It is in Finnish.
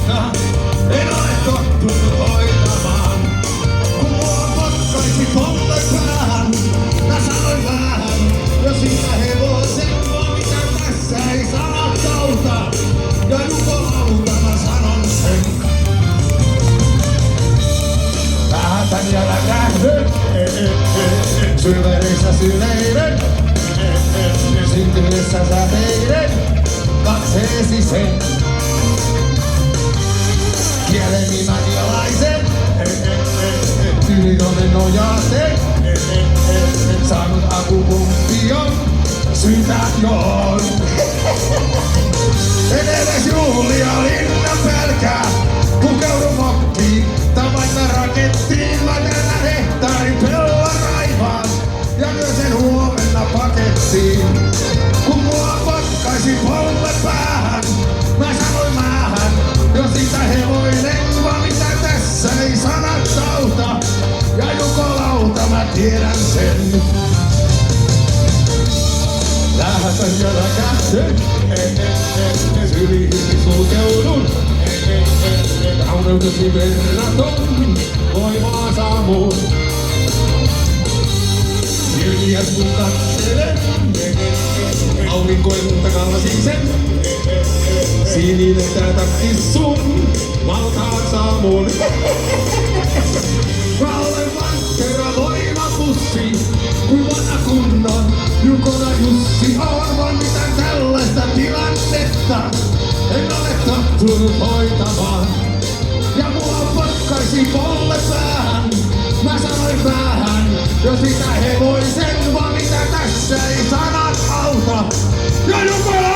mutta en ole tottunut hoitamaan. Kun mua potkaisi polle päähän, mä sanoin vähän, jos siitä hevosen mua mitä tässä ei sanat auta. Ja jukolauta mä sanon sen. Päätän ja läkähdyn, syverissä syleiden, syntyessä säteiden, katseesi sen. Kieleni manialaisen, ylitonen nojaten, saanut akupunktion, syytä joon. En edes juhlia linnan pelkää, pukeudun mokkiin, tai vaikka rakettiin, mä tällä hehtaarin pelloa raivaan, ja myös sen huomenna pakettiin. Kun mua potkaisi polle päähän, mä sanoin maahan, jos sitä hevoinen, vaan mitä tässä ei sanat auta, ja jukolauta mä tiedän sen. Lähetän ja läkähdyn, syliin sulkeudun, kauneutesi verraton, voimaa saamuun. Silmiäs kun katselen, aurinkoen takalsin sen, sininen tää taktis sun, valtaan saamuun. Mä olen vankera voimapussi, kuin vanha kunnon Jukona Jussi. Arvan mitään tällaista tilannetta en ole tottunut hoitamaan. Ja mua potkaisi polle päähän, mä sanoin vähän, jos sitä hevoisen, vaan mitä tässä ei sanat auta. Ja Jukona